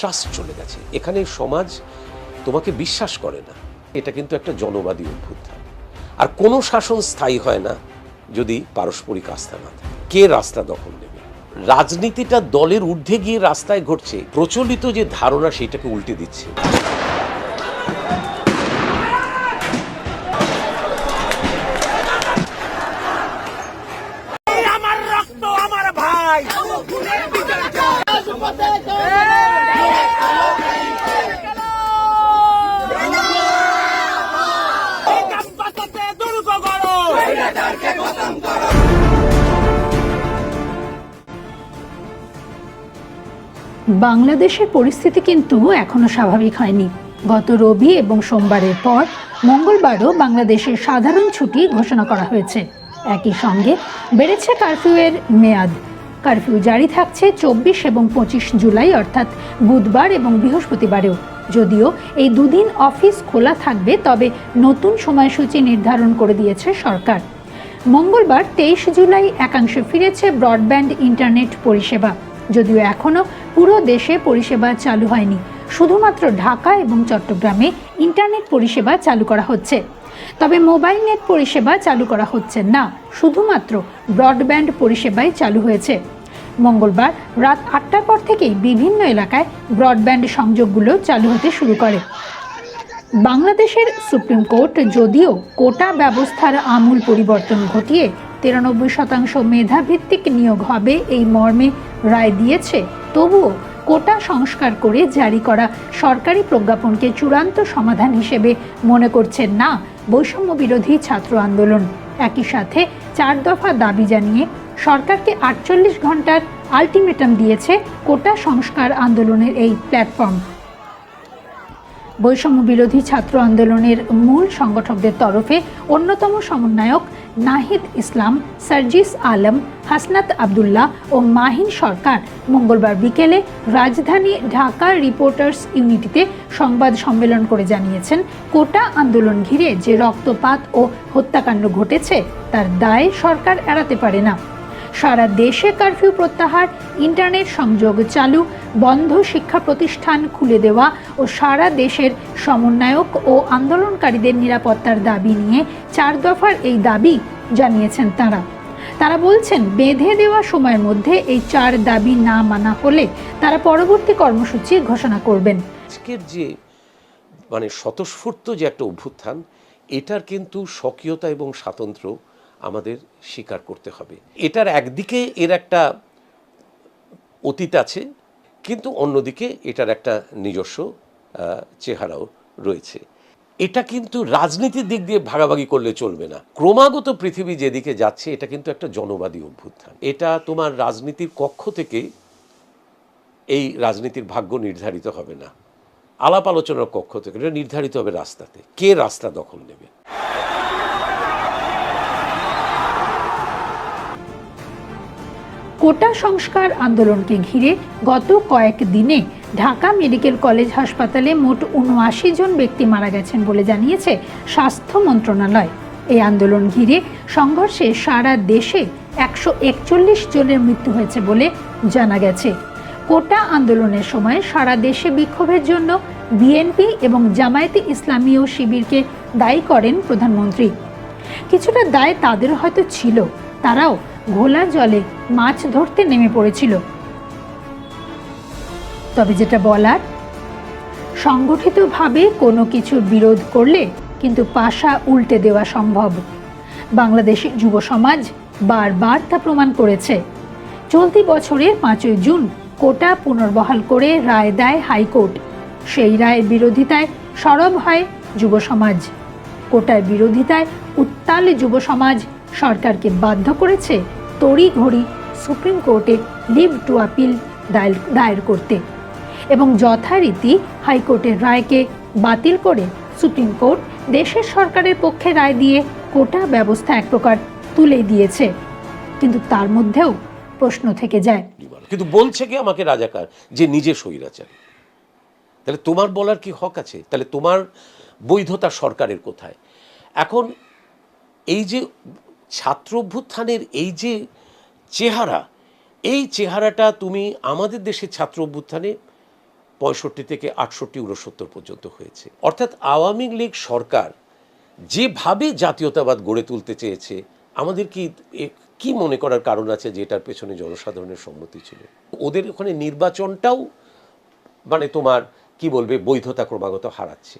Trust চলে গেছে। এখানে সমাজ তোমাকে বিশ্বাস করে না। এটা কিন্তু একটা জনবাদী অভ্যুত্থান। আর কোনো শাসন স্থায়ী হয় না যদি পারস্পরিক আস্থা না থাকে। কে রাস্তা দখল নেবে? রাজনীতিটা দলের ঊর্ধ্বে গিয়ে রাস্তায় ঘটছে, প্রচলিত যে ধারণা সেটাকে উল্টে দিচ্ছে। বাংলাদেশের পরিস্থিতি কিন্তু এখনো স্বাভাবিক হয়নি। গত রবি এবং সোমবারের পর মঙ্গলবারও বাংলাদেশের সাধারণ ছুটি ঘোষণা করা হয়েছে। একই সঙ্গে বেড়েছে কারফিউয়ের মেয়াদ। কারফিউ জারি থাকছে 24 এবং 25 জুলাই, অর্থাৎ বুধবার এবং বৃহস্পতিবারেও। যদিও এই দুদিন অফিস খোলা থাকবে, তবে নতুন সময়সূচি নির্ধারণ করে দিয়েছে সরকার। মঙ্গলবার 23 জুলাই একাংশে ফিরেছে ব্রডব্যান্ড ইন্টারনেট পরিষেবা, যদিও এখনও পুরো দেশে পরিষেবা চালু হয়নি। শুধুমাত্র ঢাকা এবং চট্টগ্রামে ইন্টারনেট পরিষেবা চালু করা হচ্ছে। তবে মোবাইল নেট পরিষেবা চালু করা হচ্ছে না, শুধুমাত্র ব্রডব্যান্ড পরিষেবাই চালু হয়েছে। মঙ্গলবার রাত 8টার পর থেকেই বিভিন্ন এলাকায় ব্রডব্যান্ড সংযোগগুলো চালু হতে শুরু করে। বাংলাদেশের সুপ্রিম কোর্ট যদিও কোটা ব্যবস্থার আমূল পরিবর্তন ঘটিয়ে 93% মেধাভিত্তিক নিয়োগ হবে এই মর্মে রায় দিয়েছে, তবুও কোটা সংস্কার করে জারি করা সরকারি প্রজ্ঞাপনকে চূড়ান্ত সমাধান হিসেবে মনে করছেন না বৈষম্য বিরোধী ছাত্র আন্দোলন। একই সাথে 4 দফা দাবি জানিয়ে সরকারকে 48 ঘন্টার আলটিমেটাম দিয়েছে কোটা সংস্কার আন্দোলনের এই প্ল্যাটফর্ম। বৈষম্য বিরোধী ছাত্র আন্দোলনের মূল সংগঠকদের তরফে অন্যতম সমন্বয়ক নাহিদ ইসলাম, সার্জিস আলম, হাসনাত আবদুল্লাহ ও মাহিন সরকার মঙ্গলবার বিকেলে রাজধানী ঢাকার রিপোর্টার্স ইউনিটিতে সংবাদ সম্মেলন করে জানিয়েছেন, কোটা আন্দোলন ঘিরে যে রক্তপাত ও হত্যাকাণ্ড ঘটেছে তার দায় সরকার এড়াতে পারে না। সারা দেশে কারফিউ প্রত্যাহার, ইন্টারনেট সংযোগ চালু, বন্ধ শিক্ষা প্রতিষ্ঠান খুলে দেওয়া ও সারা দেশের সমন্বয়ক ও আন্দোলনকারীদের নিরাপত্তার দাবি নিয়ে 4 দফার এই দাবি জানিয়েছেন তারা বলছেন, বেঁধে দেওয়া সময়ের মধ্যে এই 4 দাবি না মানা হলে তারা পরবর্তী কর্মসূচি ঘোষণা করবেন। আজকের যে স্বতঃস্ফূর্ত যে একটা অভ্যুত্থান, এটার কিন্তু স্বকীয়তা এবং স্বাতন্ত্র্য আমাদের স্বীকার করতে হবে। এটার একদিকে এর একটা অতীত আছে, কিন্তু অন্যদিকে এটার একটা নিজস্ব চেহারাও রয়েছে। এটা কিন্তু রাজনীতির দিক দিয়ে ভাগাভাগি করলে চলবে না। ক্রমাগত পৃথিবী যেদিকে যাচ্ছে, এটা কিন্তু একটা জনবাদী অভ্যুত্থান। এটা তোমার রাজনীতির কক্ষ থেকে এই রাজনীতির ভাগ্য নির্ধারিত হবে না, আলাপ আলোচনার কক্ষ থেকে এটা নির্ধারিত হবে রাস্তাতে। কে রাস্তা দখল নেবে? কোটা সংস্কার আন্দোলনকে ঘিরে গত কয়েক দিনে ঢাকা মেডিকেল কলেজ হাসপাতালে মোট ৭৯ জন ব্যক্তি মারা গেছেন বলে জানিয়েছে স্বাস্থ্য মন্ত্রণালয়। এই আন্দোলন ঘিরে সংঘর্ষে সারা দেশে ১৪১ জনের মৃত্যু হয়েছে বলে জানা গেছে। কোটা আন্দোলনের সময় সারা দেশে বিক্ষোভের জন্য বিএনপি এবং জামায়াতে ইসলামী ও শিবিরকে দায়ী করেন প্রধানমন্ত্রী। কিছুটা দায় তাদের হয়তো ছিল, তারাও ঘোলা জলে মাছ ধরতে নেমে পড়েছিল। তবে যেটা বলার, সংগঠিতভাবে কোনো কিছুর বিরোধ করলে কিন্তু পাশা উল্টে দেওয়া সম্ভব। বাংলাদেশের যুব সমাজ বারবার তা প্রমাণ করেছে। চলতি বছরের 5ই জুন কোটা পুনর্বহাল করে রায় দেয় হাইকোর্ট। সেই রায়ের বিরোধিতায় সরব হয় যুব সমাজ। কোটার বিরোধিতায় উত্তাল যুব সমাজ সরকারকে বাধ্য করেছে তড়িঘড়ি সুপ্রিম কোর্টে লিভ টু আপিল দায়ের করতে এবং যথারীতি হাইকোর্টের রায়কে বাতিল করে সুপ্রিম কোর্ট দেশের সরকারের পক্ষে রায় দিয়ে কোটা ব্যবস্থা এক প্রকার তুলে দিয়েছে। কিন্তু তার মধ্যেও প্রশ্ন থেকে যায়, কিন্তু বলছে কি আমাকে রাজাকার, যে নিজে স্বৈরাচারী। তাহলে তোমার বলার কি হক আছে? তাহলে তোমার বৈধতা সরকারের কোথায়? এখন এই যে ছাত্র অভ্যুত্থানের এই যে চেহারা, এই চেহারাটা তুমি আমাদের দেশের ছাত্র অভ্যুত্থানে 65 থেকে 68-69 পর্যন্ত হয়েছে। অর্থাৎ আওয়ামী লীগ সরকার যেভাবে জাতীয়তাবাদ গড়ে তুলতে চেয়েছে, আমাদের কি মনে করার কারণ আছে যে এটার পেছনে জনসাধারণের সম্মতি ছিল? ওদের ওখানে নির্বাচনটাও মানে তোমার কি বলবে বৈধতা ক্রমাগত হারাচ্ছে,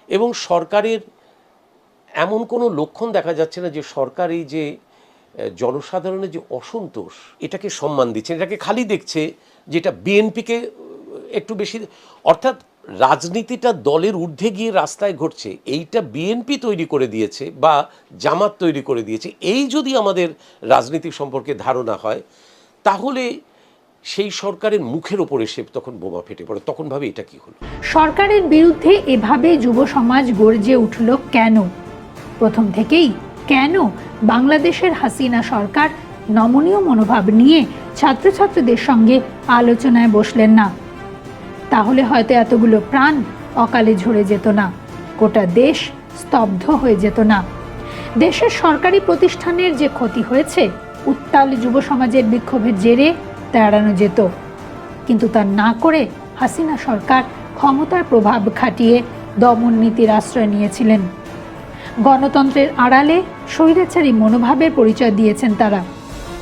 এবং সরকারের এমন কোনো লক্ষণ দেখা যাচ্ছে না যে সরকার এই যে জনসাধারণের যে অসন্তোষ এটাকে সম্মান দিচ্ছে, এটাকে খালি দেখছে যেটা বিএনপিকে একটু বেশি, অর্থাৎ রাজনীতিটা দলের ঊর্ধ্বে গিয়ে রাস্তায় ঘটছে, এইটা বিএনপি তৈরি করে দিয়েছে বা জামাত তৈরি করে দিয়েছে। এই যদি আমাদের রাজনীতি সম্পর্কে ধারণা হয়, তাহলে সেই সরকারের মুখের ওপর এসে তখন বোমা ফেটে পড়ে। তখন ভাবে এটা কি হলো? সরকারের বিরুদ্ধে এভাবে যুব সমাজ গর্জে উঠল কেন? প্রথম থেকেই কেন বাংলাদেশের হাসিনা সরকার নমনীয় মনোভাব নিয়ে ছাত্রছাত্রীদের সঙ্গে আলোচনায় বসলেন না? তাহলে হয়তো এতগুলো প্রাণ অকালে ঝরে যেত না, গোটা দেশ স্তব্ধ হয়ে যেত না। দেশের সরকারি প্রতিষ্ঠানের যে ক্ষতি হয়েছে উত্তাল যুব সমাজের বিক্ষোভের জেরে তা এড়ানো যেত, কিন্তু তা না করে হাসিনা সরকার ক্ষমতার প্রভাব খাটিয়ে দমন নীতির আশ্রয় নিয়েছিলেন। গণতন্ত্রের আড়ালে স্বৈরাচারী মনোভাবের পরিচয় দিয়েছেন তারা।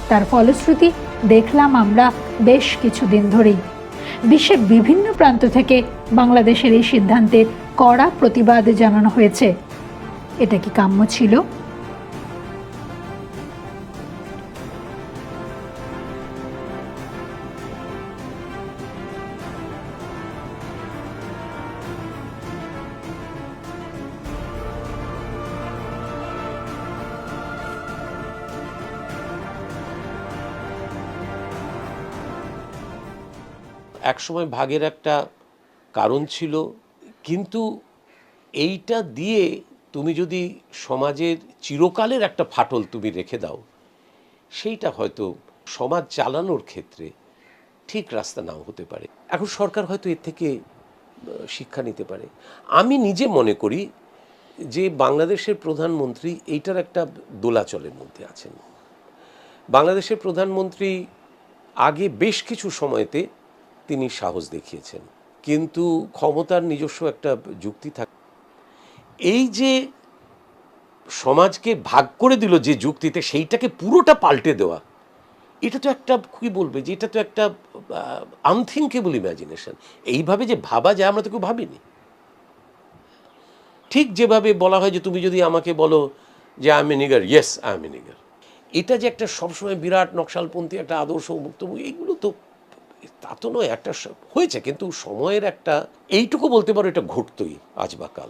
তার ফলশ্রুতি দেখলাম আমরা বেশ কিছুদিন ধরেই। বিশ্বের বিভিন্ন প্রান্ত থেকে বাংলাদেশের এই সিদ্ধান্তের কড়া প্রতিবাদ জানানো হয়েছে। এটা কি কাম্য ছিল? একসময় ভাগের একটা কারণ ছিল, কিন্তু এইটা দিয়ে তুমি যদি সমাজের চিরকালের একটা ফাটল তুমি রেখে দাও, সেইটা হয়তো সমাজ চালানোর ক্ষেত্রে ঠিক রাস্তা নাও হতে পারে। এখন সরকার হয়তো এর থেকে শিক্ষা নিতে পারে। আমি নিজে মনে করি যে বাংলাদেশের প্রধানমন্ত্রী এইটার একটা দোলাচলের মধ্যে আছেন। বাংলাদেশের প্রধানমন্ত্রী আগে বেশ কিছু সময়তে তিনি সাহস দেখিয়েছেন, কিন্তু ক্ষমতার নিজস্ব একটা যুক্তি থাকে। এই যে সমাজকে ভাগ করে দিল যে যুক্তিতে, সেইটাকে পুরোটা পাল্টে দেওয়া, এটা তো একটা কি বলবে যে এটা তো একটা আনথিঙ্কেবল ইমাজিনেশন। এইভাবে যে ভাবা যায় আমরা তো কেউ ভাবিনি। ঠিক যেভাবে বলা হয় যে তুমি যদি আমাকে বলো যে I am a nigger, yes I am a nigger, এটা যে একটা সবসময় বিরাট নকশালপন্থী একটা আদর্শ মুক্ত, এইগুলো তো তা তো নয়। একটা হয়েছে, কিন্তু সময়ের একটা এইটুকু বলতে পারো এটা ঘটতই আজ বা কাল।